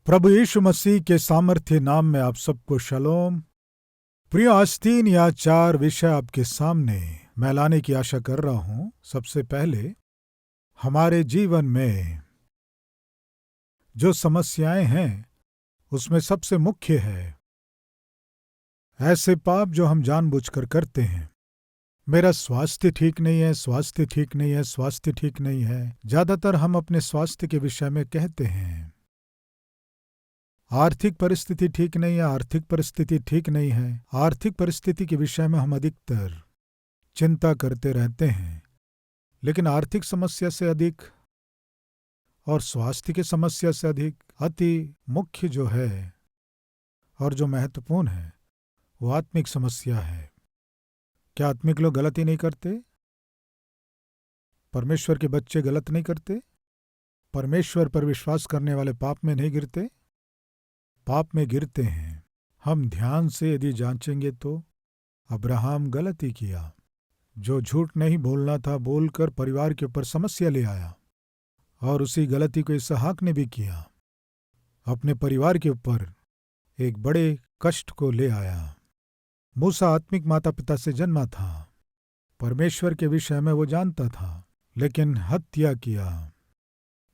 प्रभु यीशु मसीह के सामर्थ्य नाम में आप सबको शलोम। प्रिय, आज 3 या 4 विषय आपके सामने मैं लाने की आशा कर रहा हूं। सबसे पहले, हमारे जीवन में जो समस्याएं हैं उसमें सबसे मुख्य है ऐसे पाप जो हम जानबूझकर करते हैं। मेरा स्वास्थ्य ठीक नहीं है, स्वास्थ्य ठीक नहीं है, स्वास्थ्य ठीक नहीं है। ज्यादातर हम अपने स्वास्थ्य के विषय में कहते हैं। आर्थिक परिस्थिति ठीक नहीं है, आर्थिक परिस्थिति ठीक नहीं है। आर्थिक परिस्थिति के विषय में हम अधिकतर चिंता करते रहते हैं, लेकिन आर्थिक समस्या से अधिक और स्वास्थ्य की समस्या से अधिक अति मुख्य जो है और जो महत्वपूर्ण है वो आत्मिक समस्या है। क्या आत्मिक लोग गलती नहीं करते? परमेश्वर के बच्चे गलत नहीं करते? परमेश्वर पर विश्वास करने वाले पाप में नहीं गिरते? पाप में गिरते हैं। हम ध्यान से यदि जांचेंगे तो अब्राहम गलती किया। जो झूठ नहीं बोलना था बोलकर परिवार के ऊपर समस्या ले आया, और उसी गलती को इसहाक ने भी किया। अपने परिवार के ऊपर एक बड़े कष्ट को ले आया। मूसा आत्मिक माता पिता से जन्मा था, परमेश्वर के विषय में वो जानता था, लेकिन हत्या किया।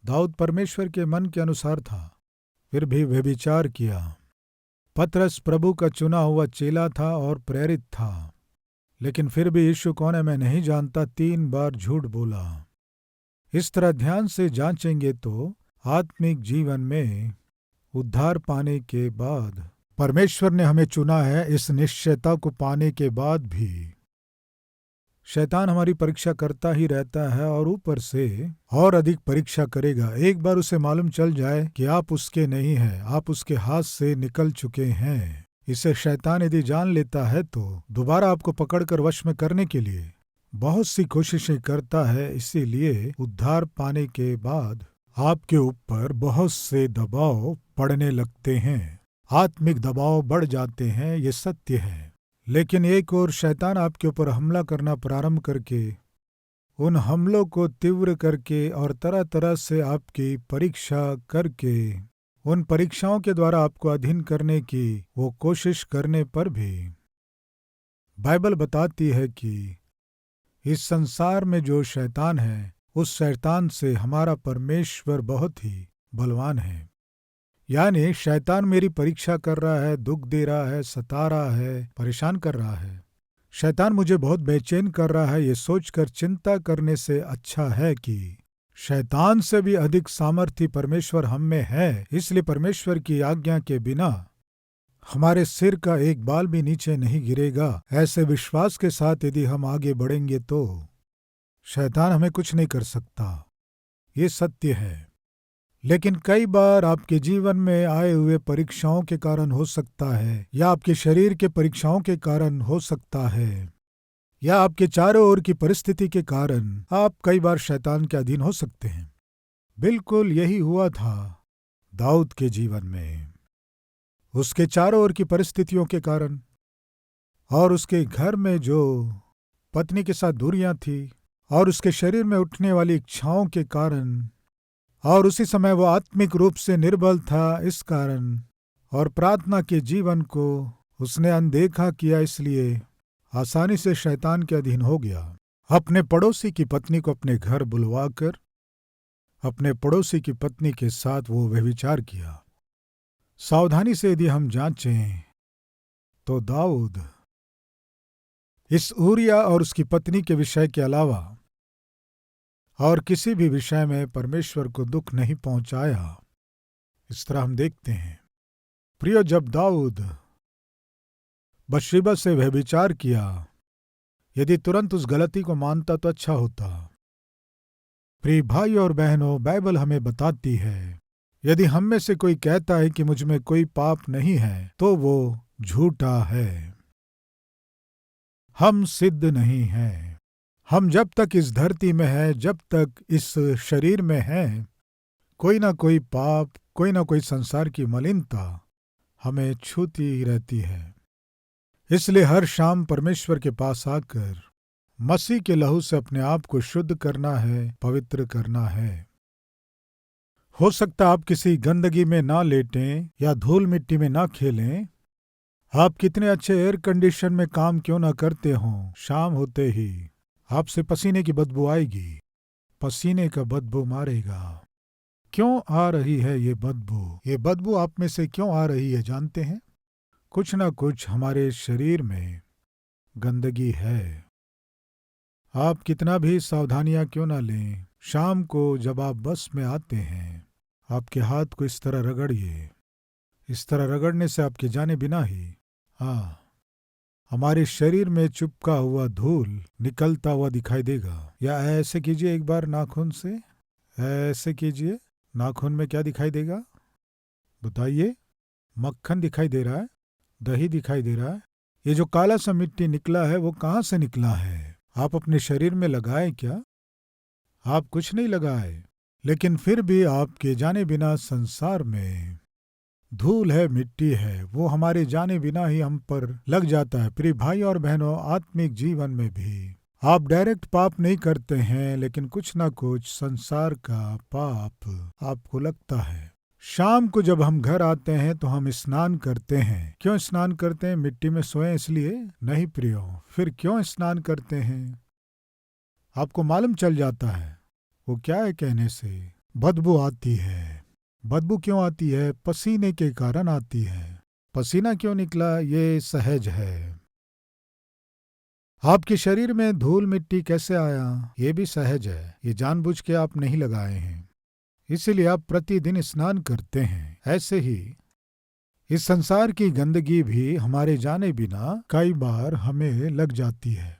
दाऊद परमेश्वर के मन के अनुसार था, फिर भी व्यभिचार किया। पतरस प्रभु का चुना हुआ चेला था और प्रेरित था, लेकिन फिर भी यीशु कौन है मैं नहीं जानता 3 बार झूठ बोला। इस तरह ध्यान से जांचेंगे तो आत्मिक जीवन में उद्धार पाने के बाद परमेश्वर ने हमें चुना है। इस निश्चयता को पाने के बाद भी शैतान हमारी परीक्षा करता ही रहता है और ऊपर से और अधिक परीक्षा करेगा। एक बार उसे मालूम चल जाए कि आप उसके नहीं हैं, आप उसके हाथ से निकल चुके हैं, इसे शैतान यदि जान लेता है तो दोबारा आपको पकड़कर वश में करने के लिए बहुत सी कोशिशें करता है। इसीलिए उद्धार पाने के बाद आपके ऊपर बहुत से दबाव पड़ने लगते हैं, आत्मिक दबाव बढ़ जाते हैं, ये सत्य है। लेकिन एक और शैतान आपके ऊपर हमला करना प्रारंभ करके, उन हमलों को तीव्र करके और तरह तरह से आपकी परीक्षा करके, उन परीक्षाओं के द्वारा आपको अधीन करने की वो कोशिश करने पर भी बाइबल बताती है कि इस संसार में जो शैतान है, उस शैतान से हमारा परमेश्वर बहुत ही बलवान है। यानी शैतान मेरी परीक्षा कर रहा है, दुख दे रहा है, सता रहा है, परेशान कर रहा है। शैतान मुझे बहुत बेचैन कर रहा है, ये सोचकर चिंता करने से अच्छा है कि शैतान से भी अधिक सामर्थ्य परमेश्वर हम में है। इसलिए परमेश्वर की आज्ञा के बिना हमारे सिर का एक बाल भी नीचे नहीं गिरेगा। ऐसे विश्वास के साथ यदि हम आगे बढ़ेंगे तो शैतान हमें कुछ नहीं कर सकता, ये सत्य है। लेकिन कई बार आपके जीवन में आए हुए परीक्षाओं के कारण हो सकता है, या आपके शरीर के परीक्षाओं के कारण हो सकता है, या आपके चारों ओर की परिस्थिति के कारण आप कई बार शैतान के अधीन हो सकते हैं। बिल्कुल यही हुआ था दाऊद के जीवन में। उसके चारों ओर की परिस्थितियों के कारण और उसके घर में जो पत्नी के साथ दूरियां थी और उसके शरीर में उठने वाली इच्छाओं के कारण, और उसी समय वो आत्मिक रूप से निर्बल था इस कारण, और प्रार्थना के जीवन को उसने अनदेखा किया, इसलिए आसानी से शैतान के अधीन हो गया। अपने पड़ोसी की पत्नी को अपने घर बुलवाकर अपने पड़ोसी की पत्नी के साथ वो व्यभिचार किया। सावधानी से यदि हम जांचें तो दाऊद इस ऊरिया और उसकी पत्नी के विषय के अलावा और किसी भी विषय में परमेश्वर को दुख नहीं पहुंचाया। इस तरह हम देखते हैं। प्रियो, जब दाऊद बशेबा से व्यभिचार किया, यदि तुरंत उस गलती को मानता तो अच्छा होता। प्रिय भाई और बहनों, बाइबल हमें बताती है, यदि हम में से कोई कहता है कि मुझ में कोई पाप नहीं है तो वो झूठा है। हम सिद्ध नहीं हैं। हम जब तक इस धरती में हैं, जब तक इस शरीर में हैं, कोई ना कोई पाप, कोई ना कोई संसार की मलिनता हमें छूती ही रहती है। इसलिए हर शाम परमेश्वर के पास आकर मसीह के लहू से अपने आप को शुद्ध करना है, पवित्र करना है। हो सकता आप किसी गंदगी में ना लेटें या धूल मिट्टी में ना खेलें। आप कितने अच्छे एयर कंडीशन में काम क्यों ना करते हों, शाम होते ही आपसे पसीने की बदबू आएगी, पसीने का बदबू मारेगा। क्यों आ रही है ये बदबू? ये बदबू आप में से क्यों आ रही है जानते हैं? कुछ ना कुछ हमारे शरीर में गंदगी है। आप कितना भी सावधानियां क्यों ना लें, शाम को जब आप बस में आते हैं, आपके हाथ को इस तरह रगड़िए। इस तरह रगड़ने से आपके जाने बिना ही हमारे शरीर में चिपका हुआ धूल निकलता हुआ दिखाई देगा। या ऐसे कीजिए एक बार नाखून से, ऐसे कीजिए। नाखून में क्या दिखाई देगा बताइए? मक्खन दिखाई दे रहा है, दही दिखाई दे रहा है। ये जो काला सा मिट्टी निकला है वो कहाँ से निकला है? आप अपने शरीर में लगाए क्या? आप कुछ नहीं लगाए, लेकिन फिर भी आपके जाने बिना संसार में धूल है, मिट्टी है, वो हमारे जाने बिना ही हम पर लग जाता है। प्रिय भाई और बहनों, आत्मिक जीवन में भी आप डायरेक्ट पाप नहीं करते हैं, लेकिन कुछ ना कुछ संसार का पाप आपको लगता है। शाम को जब हम घर आते हैं तो हम स्नान करते हैं। क्यों स्नान करते हैं? मिट्टी में सोए इसलिए नहीं प्रियो। फिर क्यों स्नान करते हैं? आपको मालूम चल जाता है वो क्या है कहने से। बदबू आती है। बदबू क्यों आती है? पसीने के कारण आती है। पसीना क्यों निकला? ये सहज है। आपके शरीर में धूल मिट्टी कैसे आया? ये भी सहज है। ये जानबूझ के आप नहीं लगाए हैं, इसीलिए आप प्रतिदिन स्नान करते हैं। ऐसे ही इस संसार की गंदगी भी हमारे जाने बिना कई बार हमें लग जाती है।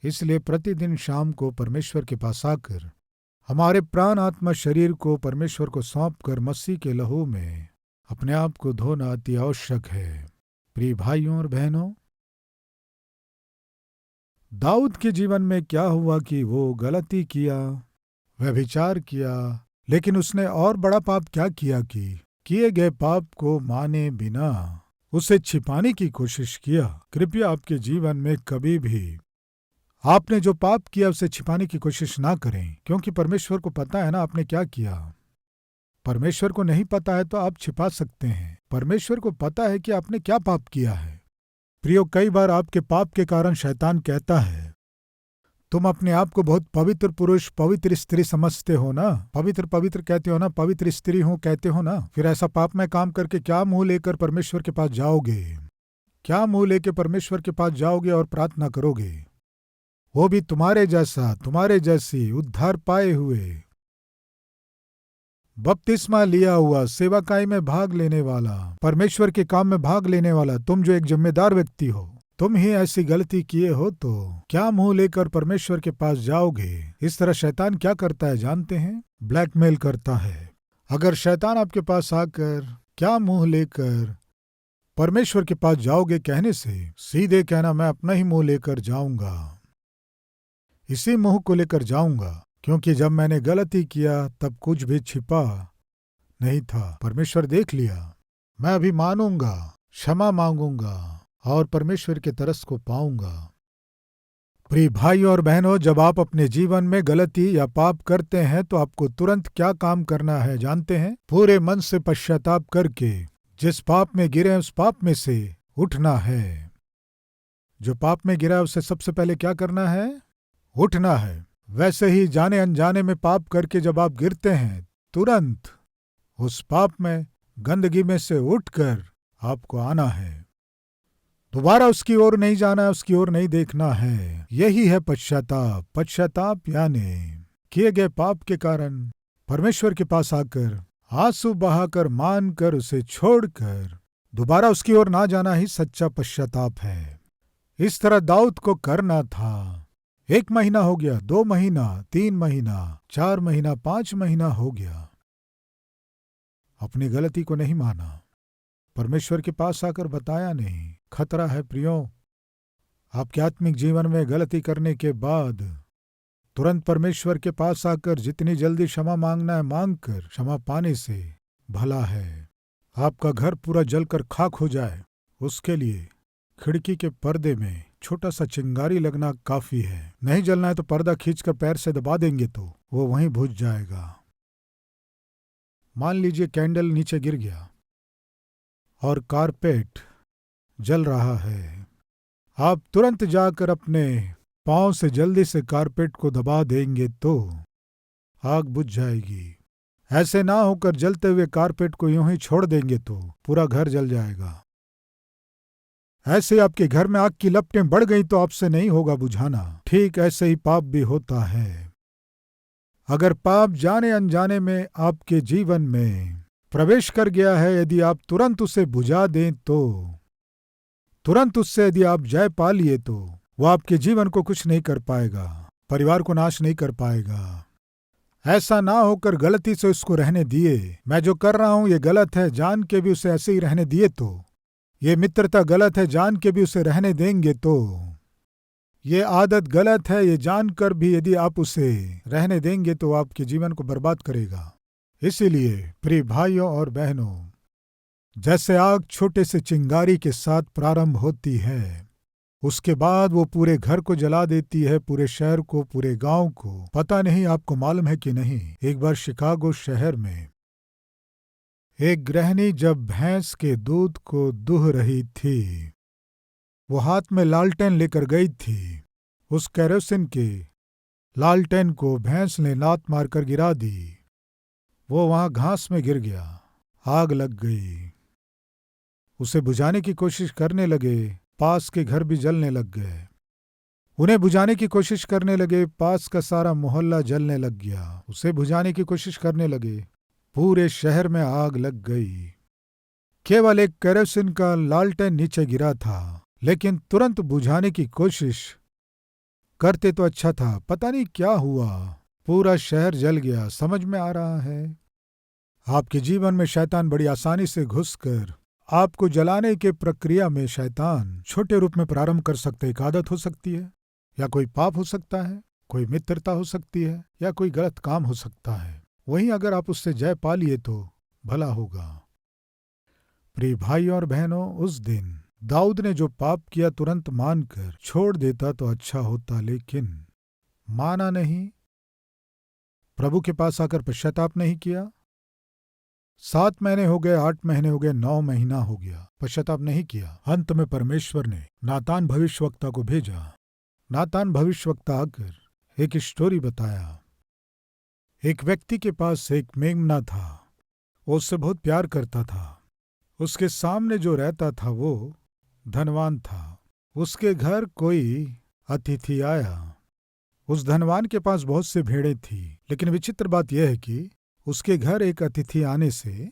इसलिए प्रतिदिन शाम को परमेश्वर के पास आकर हमारे प्राण आत्मा शरीर को परमेश्वर को सौंपकर मसीह के लहू में अपने आप को धोना अति आवश्यक है। प्रिय भाइयों और बहनों, दाऊद के जीवन में क्या हुआ कि वो गलती किया, व्यभिचार किया, लेकिन उसने और बड़ा पाप क्या किया कि किए गए पाप को माने बिना उसे छिपाने की कोशिश किया। कृपया आपके जीवन में कभी भी आपने जो पाप किया उसे छिपाने की कोशिश ना करें, क्योंकि परमेश्वर को पता है ना आपने क्या किया। परमेश्वर को नहीं पता है तो आप छिपा सकते हैं। परमेश्वर को पता है कि आपने क्या पाप किया है। प्रियो, कई बार आपके पाप के कारण शैतान कहता है तुम अपने आप को बहुत पवित्र पुरुष, पवित्र स्त्री समझते हो ना, पवित्र पवित्र कहते हो ना, पवित्र स्त्री हूं कहते हो ना, फिर ऐसा पाप में काम करके क्या मुंह लेकर परमेश्वर के पास जाओगे? क्या मुंह लेकर परमेश्वर के पास जाओगे और प्रार्थना करोगे? वो भी तुम्हारे जैसा, तुम्हारे जैसी उद्धार पाए हुए, बपतिस्मा लिया हुआ, सेवाकाई में भाग लेने वाला, परमेश्वर के काम में भाग लेने वाला, तुम जो एक जिम्मेदार व्यक्ति हो, तुम ही ऐसी गलती किए हो तो क्या मुंह लेकर परमेश्वर के पास जाओगे? इस तरह शैतान क्या करता है जानते हैं? ब्लैकमेल करता है। अगर शैतान आपके पास आकर क्या मुंह लेकर परमेश्वर के पास जाओगे कहने से, सीधे कहना मैं अपना ही मुंह लेकर जाऊंगा, इसी मुंह को लेकर जाऊंगा, क्योंकि जब मैंने गलती किया तब कुछ भी छिपा नहीं था। परमेश्वर देख लिया। मैं अभी मानूंगा, क्षमा मांगूंगा और परमेश्वर के तरस को पाऊंगा। प्रिय भाई और बहनों, जब आप अपने जीवन में गलती या पाप करते हैं तो आपको तुरंत क्या काम करना है जानते हैं? पूरे मन से पश्चाताप करके जिस पाप में गिरे उस पाप में से उठना है। जो पाप में गिरा उसे सबसे पहले क्या करना है? उठना है। वैसे ही जाने अनजाने में पाप करके जब आप गिरते हैं, तुरंत उस पाप में, गंदगी में से उठकर आपको आना है। दोबारा उसकी ओर नहीं जाना है, उसकी ओर नहीं देखना है। यही है पश्चाताप। पश्चाताप यानी किए गए पाप के कारण परमेश्वर के पास आकर आंसू बहाकर मानकर उसे छोड़कर दोबारा उसकी ओर ना जाना ही सच्चा पश्चाताप है। इस तरह दाऊद को करना था। 1 महीना हो गया, 2 महीना, 3 महीना, 4 महीना, 5 महीना हो गया, अपनी गलती को नहीं माना, परमेश्वर के पास आकर बताया नहीं। खतरा है प्रियो, आपके आत्मिक जीवन में गलती करने के बाद तुरंत परमेश्वर के पास आकर जितनी जल्दी क्षमा मांगना है मांगकर क्षमा पाने से भला है। आपका घर पूरा जलकर खाक हो जाए, उसके लिए खिड़की के पर्दे में छोटा सा चिंगारी लगना काफी है। नहीं जलना है तो पर्दा खींचकर पैर से दबा देंगे तो वो वहीं बुझ जाएगा। मान लीजिए कैंडल नीचे गिर गया और कारपेट जल रहा है। आप तुरंत जाकर अपने पांव से जल्दी से कारपेट को दबा देंगे तो आग बुझ जाएगी। ऐसे ना होकर जलते हुए कारपेट को यूं ही छोड़ देंगे तो पूरा घर जल जाएगा। ऐसे आपके घर में आग की लपटें बढ़ गई तो आपसे नहीं होगा बुझाना। ठीक ऐसे ही पाप भी होता है। अगर पाप जाने अनजाने में आपके जीवन में प्रवेश कर गया है, यदि आप तुरंत उसे बुझा दें तो, तुरंत उससे यदि आप जय पा लिए तो वो आपके जीवन को कुछ नहीं कर पाएगा, परिवार को नाश नहीं कर पाएगा। ऐसा ना होकर गलती से उसको रहने दिए। मैं जो कर रहा हूं ये गलत है जान के भी उसे ऐसे ही रहने दिए तो, ये मित्रता गलत है जान के भी उसे रहने देंगे तो, ये आदत गलत है ये जानकर भी यदि आप उसे रहने देंगे तो आपके जीवन को बर्बाद करेगा। इसीलिए प्रिय भाइयों और बहनों, जैसे आग छोटे से चिंगारी के साथ प्रारंभ होती है, उसके बाद वो पूरे घर को जला देती है, पूरे शहर को, पूरे गांव को। पता नहीं आपको मालूम है कि नहीं, एक बार शिकागो शहर में एक गृहिणी जब भैंस के दूध को दूह रही थी, वो हाथ में लालटेन लेकर गई थी। उस केरोसिन के लालटेन को भैंस ने लात मारकर गिरा दी। वो वहां घास में गिर गया, आग लग गई। उसे बुझाने की कोशिश करने लगे, पास के घर भी जलने लग गए। उन्हें बुझाने की कोशिश करने लगे, पास का सारा मोहल्ला जलने लग गया। उसे बुझाने की कोशिश करने लगे, पूरे शहर में आग लग गई। केवल एक केरोसिन का लालटेन नीचे गिरा था, लेकिन तुरंत बुझाने की कोशिश करते तो अच्छा था। पता नहीं क्या हुआ, पूरा शहर जल गया। समझ में आ रहा है, आपके जीवन में शैतान बड़ी आसानी से घुसकर आपको जलाने के प्रक्रिया में शैतान छोटे रूप में प्रारंभ कर सकते। एक आदत हो सकती है, या कोई पाप हो सकता है, कोई मित्रता हो सकती है, या कोई गलत काम हो सकता है। वहीं अगर आप उससे जय पा लिए तो भला होगा। प्रिय भाई और बहनों, उस दिन दाऊद ने जो पाप किया तुरंत मानकर छोड़ देता तो अच्छा होता, लेकिन माना नहीं, प्रभु के पास आकर पश्चाताप नहीं किया। 7 महीने हो गए, 8 महीने हो गए, 9 महीना हो गया, पश्चाताप नहीं किया। अंत में परमेश्वर ने नातान भविष्यवक्ता को भेजा। नातान भविष्यवक्ता आकर एक स्टोरी बताया। एक व्यक्ति के पास एक मेमना था, वो उससे बहुत प्यार करता था। उसके सामने जो रहता था वो धनवान था। उसके घर कोई अतिथि आया। उस धनवान के पास बहुत से भेड़ें थी, लेकिन विचित्र बात यह है कि उसके घर एक अतिथि आने से,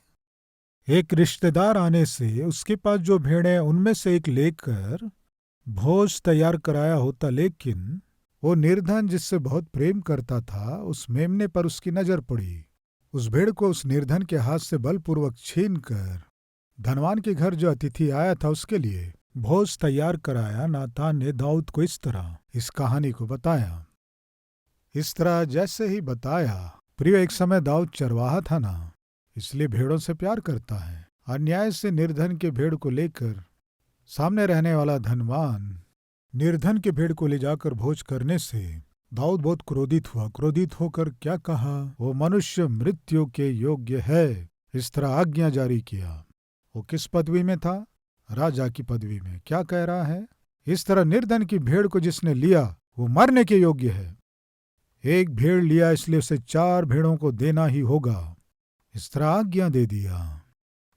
एक रिश्तेदार आने से उसके पास जो भेड़ें उनमें से एक लेकर भोज तैयार कराया होता, लेकिन वो निर्धन जिससे बहुत प्रेम करता था, उस मेमने पर उसकी नजर पड़ी। उस भेड़ को उस निर्धन के हाथ से बलपूर्वक छीनकर धनवान के घर जो अतिथि आया था उसके लिए भोज तैयार कराया। नातान ने दाऊद को इस तरह इस कहानी को बताया। इस तरह जैसे ही बताया, प्रिय, एक समय दाऊद चरवाहा था ना, इसलिए भेड़ों से प्यार करता है। अन्याय से निर्धन के भेड़ को लेकर सामने रहने वाला धनवान निर्धन के भेड़ को ले जाकर भोज करने से दाऊद बहुत क्रोधित हुआ। क्रोधित होकर क्या कहा, वो मनुष्य मृत्यु के योग्य है। इस तरह आज्ञा जारी किया। वो किस पदवी में था? राजा की पदवी में। क्या कह रहा है? इस तरह निर्धन की भेड़ को जिसने लिया वो मरने के योग्य है। एक भेड़ लिया इसलिए उसे 4 भेड़ों को देना ही होगा। इस तरह आज्ञा दे दिया।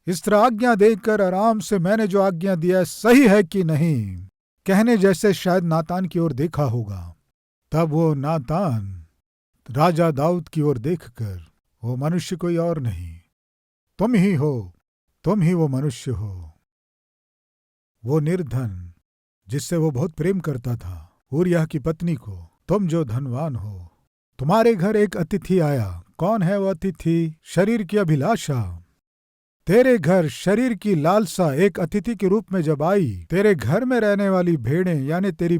इस तरह आज्ञा देकर आराम से मैंने जो आज्ञा दिया सही है कि नहीं कहने जैसे शायद नातान की ओर देखा होगा। तब वो नातान राजा दाऊद की ओर देखकर, वो मनुष्य कोई और नहीं, तुम ही हो, तुम ही वो मनुष्य हो। वो निर्धन जिससे वो बहुत प्रेम करता था, ऊरिय्याह की पत्नी को, तुम जो धनवान हो, तुम्हारे घर एक अतिथि आया। कौन है वो अतिथि? शरीर की अभिलाषा। तेरे घर शरीर की लालसा एक अतिथि के रूप में जब आई, तेरे घर में रहने वाली भेड़ें यानी तेरी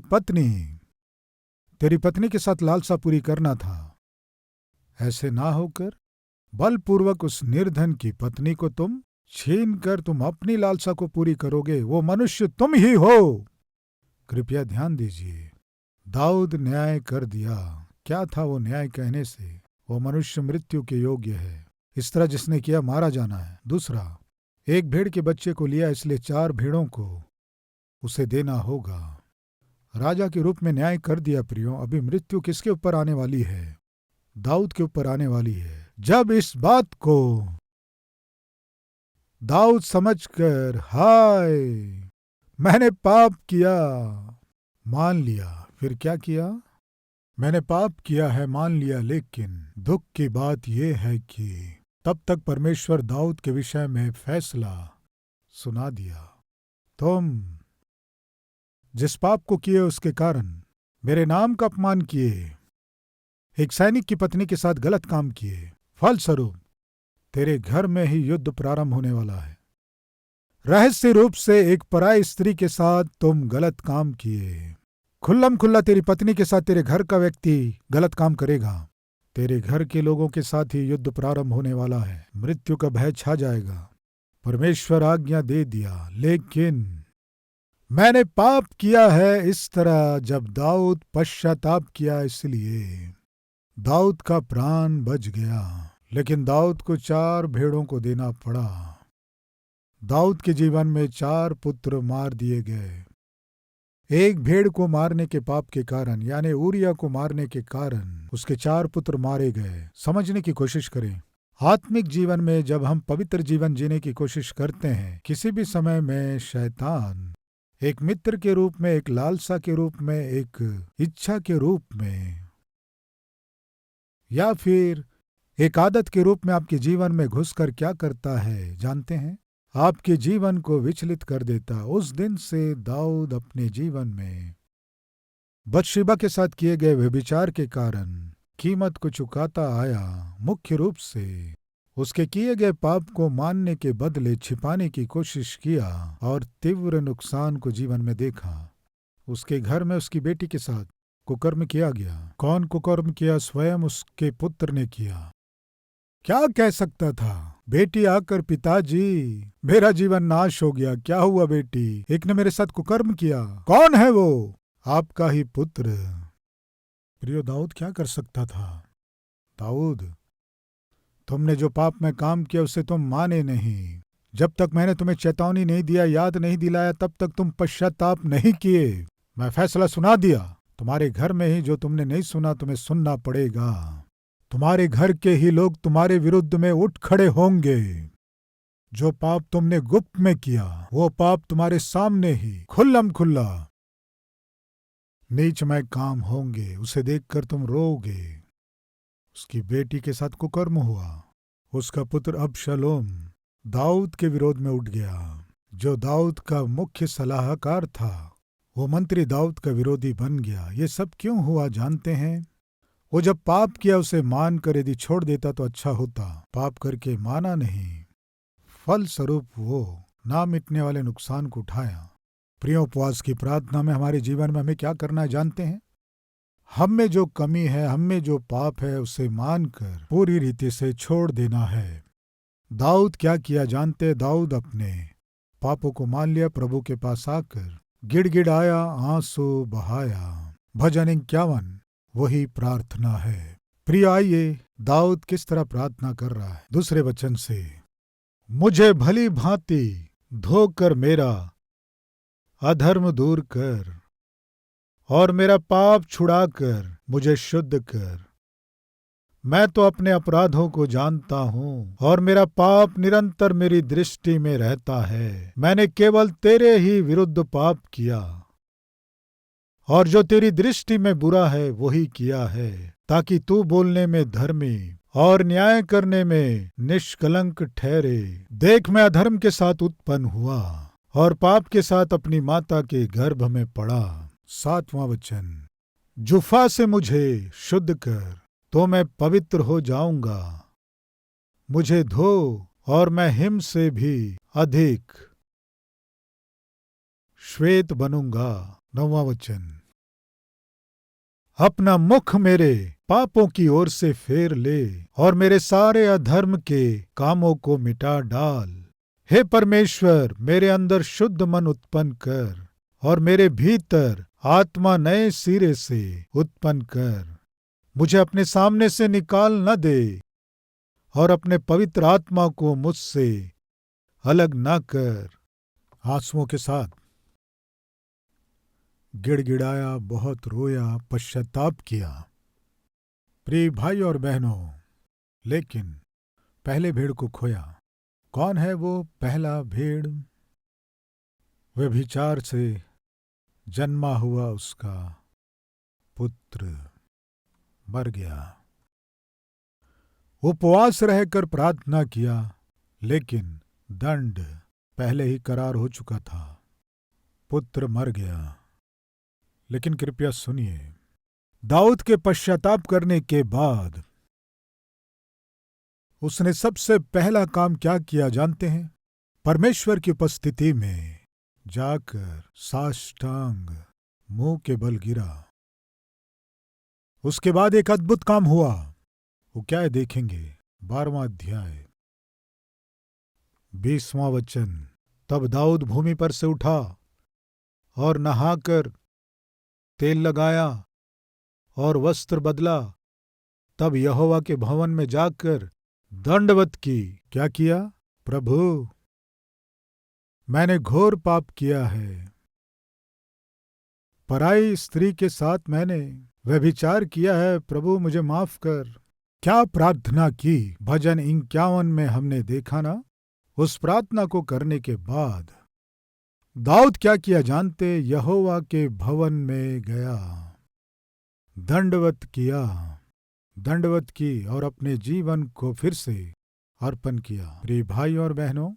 पत्नी के साथ लालसा पूरी करना था। ऐसे ना होकर बलपूर्वक उस निर्धन की पत्नी को तुम छीनकर तुम अपनी लालसा को पूरी करोगे। वो मनुष्य तुम ही हो। कृपया ध्यान दीजिए, दाऊद न्याय कर दिया। क्या था वो न्याय कहने से? वो मनुष्य मृत्यु के योग्य है। इस तरह जिसने किया मारा जाना है। दूसरा, एक भेड़ के बच्चे को लिया इसलिए 4 भेड़ों को उसे देना होगा। राजा के रूप में न्याय कर दिया प्रियो। अभी मृत्यु किसके ऊपर आने वाली है? दाऊद के ऊपर आने वाली है। जब इस बात को दाऊद समझकर हाय मैंने पाप किया मान लिया। फिर क्या किया? मैंने पाप किया है मान लिया, लेकिन दुख की बात यह है कि तब तक परमेश्वर दाऊद के विषय में फैसला सुना दिया। तुम जिस पाप को किए उसके कारण मेरे नाम का अपमान किए, एक सैनिक की पत्नी के साथ गलत काम किए, फलस्वरूप तेरे घर में ही युद्ध प्रारंभ होने वाला है। रहस्य रूप से एक पराई स्त्री के साथ तुम गलत काम किए। खुल्लम खुल्ला तेरी पत्नी के साथ तेरे घर का व्यक्ति गलत काम करेगा। तेरे घर के लोगों के साथ ही युद्ध प्रारंभ होने वाला है। मृत्यु का भय छा जाएगा। परमेश्वर आज्ञा दे दिया, लेकिन मैंने पाप किया है। इस तरह जब दाऊद पश्चाताप किया, इसलिए दाऊद का प्राण बच गया। लेकिन दाऊद को 4 भेड़ों को देना पड़ा। दाऊद के जीवन में 4 पुत्र मार दिए गए। एक भेड़ को मारने के पाप के कारण, यानी ऊरिया को मारने के कारण उसके 4 पुत्र मारे गए। समझने की कोशिश करें। आत्मिक जीवन में जब हम पवित्र जीवन जीने की कोशिश करते हैं, किसी भी समय में शैतान एक मित्र के रूप में, एक लालसा के रूप में, एक इच्छा के रूप में, या फिर एक आदत के रूप में आपके जीवन में घुसकर क्या करता है जानते हैं? आपके जीवन को विचलित कर देता। उस दिन से दाऊद अपने जीवन में बत्शेबा के साथ किए गए व्यभिचार के कारण कीमत को चुकाता आया। मुख्य रूप से उसके किए गए पाप को मानने के बदले छिपाने की कोशिश किया और तीव्र नुकसान को जीवन में देखा। उसके घर में उसकी बेटी के साथ कुकर्म किया गया। कौन कुकर्म किया? स्वयं उसके पुत्र ने किया। क्या कह सकता था? बेटी आकर, पिताजी मेरा जीवन नाश हो गया। क्या हुआ बेटी? एक ने मेरे साथ कुकर्म किया। कौन है वो? आपका ही पुत्र। प्रियो, दाऊद क्या कर सकता था? दाऊद, तुमने जो पाप में काम किया उसे तुम माने नहीं। जब तक मैंने तुम्हें चेतावनी नहीं दिया, याद नहीं दिलाया, तब तक तुम पश्चाताप नहीं किए। मैं फैसला सुना दिया। तुम्हारे घर में ही जो तुमने नहीं सुना, तुम्हें सुनना पड़ेगा। तुम्हारे घर के ही लोग तुम्हारे विरुद्ध में उठ खड़े होंगे। जो पाप तुमने गुप्त में किया, वो पाप तुम्हारे सामने ही खुल्लम खुल्ला नीचमय काम होंगे। उसे देखकर तुम रोओगे। उसकी बेटी के साथ कुकर्म हुआ। उसका पुत्र अबशलोम दाऊद के विरोध में उठ गया। जो दाऊद का मुख्य सलाहकार था, वो मंत्री दाऊद का विरोधी बन गया। ये सब क्यों हुआ जानते हैं? वो जब पाप किया उसे मान कर यदि छोड़ देता तो अच्छा होता। पाप करके माना नहीं, फलस्वरूप वो ना मिटने वाले नुकसान को उठाया। प्रियो, उपवास की प्रार्थना में हमारे जीवन में हमें क्या करना है जानते हैं? हम में जो कमी है, हम में जो पाप है, उसे मानकर पूरी रीति से छोड़ देना है। दाऊद क्या किया जानते? दाऊद अपने पापों को मान लिया। प्रभु के पास आकर गिड़गिड़ाया, आंसू बहाया। भजन 51 वही प्रार्थना है। प्रिय, आइए दाऊद किस तरह प्रार्थना कर रहा है। दूसरे वचन से, मुझे भली भांति धोकर मेरा अधर्म दूर कर और मेरा पाप छुड़ाकर मुझे शुद्ध कर। मैं तो अपने अपराधों को जानता हूँ और मेरा पाप निरंतर मेरी दृष्टि में रहता है। मैंने केवल तेरे ही विरुद्ध पाप किया और जो तेरी दृष्टि में बुरा है वही किया है, ताकि तू बोलने में धर्मी और न्याय करने में निष्कलंक ठहरे। देख, मैं अधर्म के साथ उत्पन्न हुआ और पाप के साथ अपनी माता के गर्भ में पड़ा। 7वां वचन, जुफा से मुझे शुद्ध कर तो मैं पवित्र हो जाऊंगा। मुझे धो और मैं हिम से भी अधिक श्वेत बनूंगा। 9वां वचन, अपना मुख मेरे पापों की ओर से फेर ले और मेरे सारे अधर्म के कामों को मिटा डाल। हे परमेश्वर, मेरे अंदर शुद्ध मन उत्पन्न कर और मेरे भीतर आत्मा नए सिरे से उत्पन्न कर। मुझे अपने सामने से निकाल न दे और अपने पवित्र आत्मा को मुझसे अलग ना कर। आंसुओं के साथ गिड़गिड़ाया, बहुत रोया, पश्चाताप किया। प्रिय भाई और बहनों, लेकिन पहले भेड़ को खोया। कौन है वो पहला भेड़? व्यभिचार से जन्मा हुआ उसका पुत्र मर गया। उपवास रहकर प्रार्थना किया, लेकिन दंड पहले ही करार हो चुका था। पुत्र मर गया। लेकिन कृपया सुनिए, दाऊद के पश्चाताप करने के बाद उसने सबसे पहला काम क्या किया जानते हैं? परमेश्वर की उपस्थिति में जाकर साष्टांग मुंह के बल गिरा। उसके बाद एक अद्भुत काम हुआ। वो क्या है देखेंगे। 12वां अध्याय 20वां वचन। तब दाऊद भूमि पर से उठा और नहाकर तेल लगाया और वस्त्र बदला। तब यहोवा के भवन में जाकर दंडवत की। क्या किया? प्रभु, मैंने घोर पाप किया है। पराई स्त्री के साथ मैंने व्यभिचार किया है। प्रभु, मुझे माफ कर। क्या प्रार्थना की। भजन 51 में हमने देखा ना। उस प्रार्थना को करने के बाद दाऊद क्या किया जानते? यहोवा के भवन में गया, दंडवत किया, दंडवत की और अपने जीवन को फिर से अर्पण किया। प्रिय भाई और बहनों,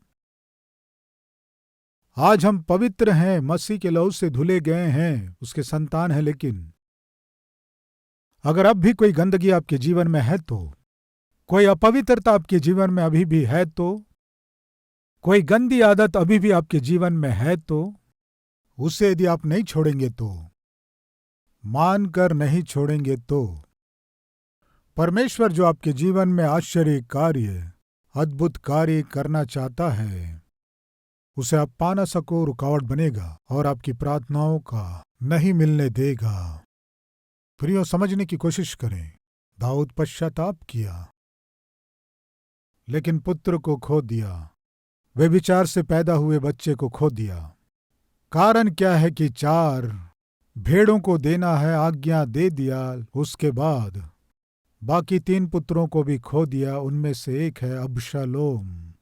आज हम पवित्र हैं, मसीह के लहू से धुले गए हैं, उसके संतान हैं। लेकिन अगर अब भी कोई गंदगी आपके जीवन में है तो, कोई अपवित्रता आपके जीवन में अभी भी है तो, कोई गंदी आदत अभी भी आपके जीवन में है तो, उसे यदि आप नहीं छोड़ेंगे तो, मानकर नहीं छोड़ेंगे तो, परमेश्वर जो आपके जीवन में आश्चर्य कार्य, अद्भुत कार्य करना चाहता है, उसे आप पा न सको, रुकावट बनेगा और आपकी प्रार्थनाओं का नहीं मिलने देगा। प्रियो, समझने की कोशिश करें। दाऊद पश्चाताप किया, लेकिन पुत्र को खो दिया। व्यभिचार से पैदा हुए बच्चे को खो दिया। कारण क्या है कि 4 भेड़ों को देना है, आज्ञा दे दिया। उसके बाद बाकी 3 पुत्रों को भी खो दिया। उनमें से एक है अबशालोम।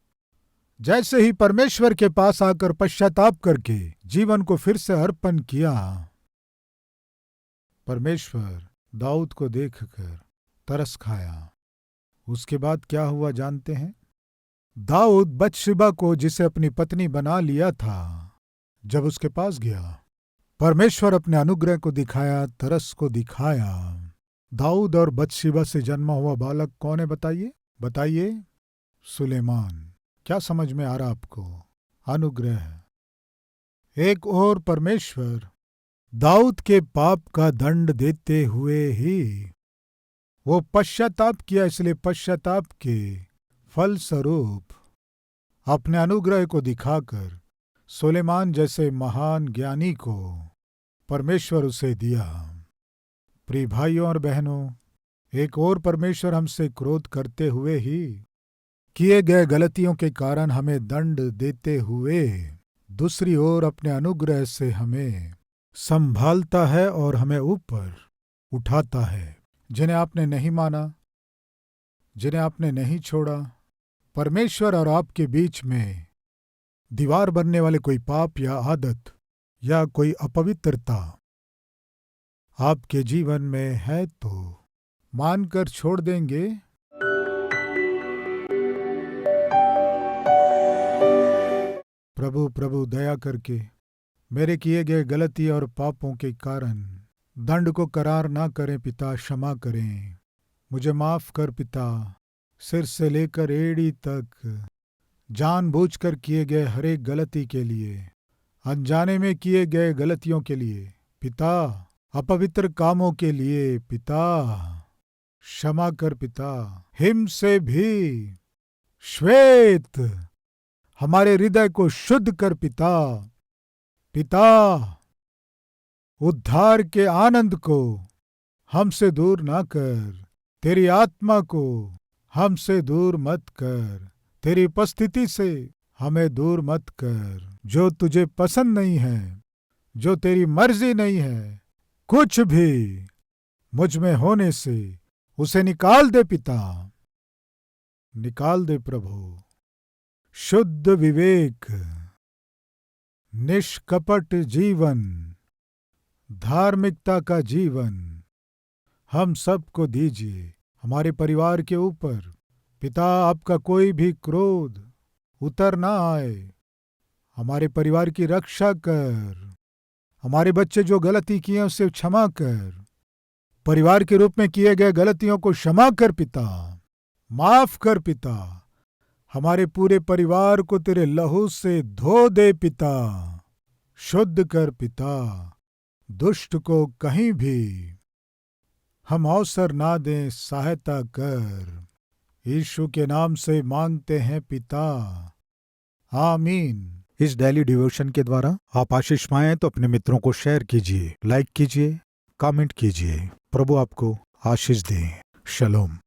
जैसे ही परमेश्वर के पास आकर पश्चाताप करके जीवन को फिर से अर्पण किया, परमेश्वर दाऊद को देखकर तरस खाया। उसके बाद क्या हुआ जानते हैं? दाऊद बत्शेबा को, जिसे अपनी पत्नी बना लिया था, जब उसके पास गया, परमेश्वर अपने अनुग्रह को दिखाया, तरस को दिखाया। दाऊद और बत्शेबा से जन्मा हुआ बालक कौन है? बताइए। सुलेमान। क्या समझ में आ रहा आपको? अनुग्रह। एक और परमेश्वर दाऊद के पाप का दंड देते हुए ही वो पश्चाताप किया, इसलिए पश्चाताप के फलस्वरूप अपने अनुग्रह को दिखाकर सुलेमान जैसे महान ज्ञानी को परमेश्वर उसे दिया। प्रिय भाइयों और बहनों, एक और परमेश्वर हमसे क्रोध करते हुए ही किए गए गलतियों के कारण हमें दंड देते हुए दूसरी ओर अपने अनुग्रह से हमें संभालता है और हमें ऊपर उठाता है। जिन्हें आपने नहीं माना, जिन्हें आपने नहीं छोड़ा, परमेश्वर और आपके बीच में दीवार बनने वाले कोई पाप या आदत या कोई अपवित्रता आपके जीवन में है तो मानकर छोड़ देंगे। प्रभु प्रभु दया करके मेरे किए गए गलती और पापों के कारण दंड को करार ना करें पिता, क्षमा करें। मुझे माफ कर पिता, सिर से लेकर एड़ी तक जानबूझकर किए गए हर एक गलती के लिए, अनजाने में किए गए गलतियों के लिए पिता, अपवित्र कामों के लिए पिता, क्षमा कर पिता। हिम से भी श्वेत हमारे हृदय को शुद्ध कर पिता। पिता, उद्धार के आनंद को हमसे दूर ना कर, तेरी आत्मा को हमसे दूर मत कर, तेरी उपस्थिति से हमें दूर मत कर। जो तुझे पसंद नहीं है, जो तेरी मर्जी नहीं है, कुछ भी मुझ में होने से उसे निकाल दे पिता, निकाल दे प्रभु। शुद्ध विवेक, निष्कपट जीवन, धार्मिकता का जीवन हम सबको दीजिए। हमारे परिवार के ऊपर पिता आपका कोई भी क्रोध उतर ना आए। हमारे परिवार की रक्षा कर। हमारे बच्चे जो गलती किए उसे क्षमा कर। परिवार के रूप में किए गए गलतियों को क्षमा कर पिता, माफ कर पिता। हमारे पूरे परिवार को तेरे लहू से धो दे पिता, शुद्ध कर पिता। दुष्ट को कहीं भी हम अवसर ना दें, सहायता कर। यीशु के नाम से मांगते हैं पिता, आमीन। इस डेली डिवोशन के द्वारा आप आशीष पाएं तो अपने मित्रों को शेयर कीजिए, लाइक कीजिए, कमेंट कीजिए। प्रभु आपको आशीष दे। शलोम।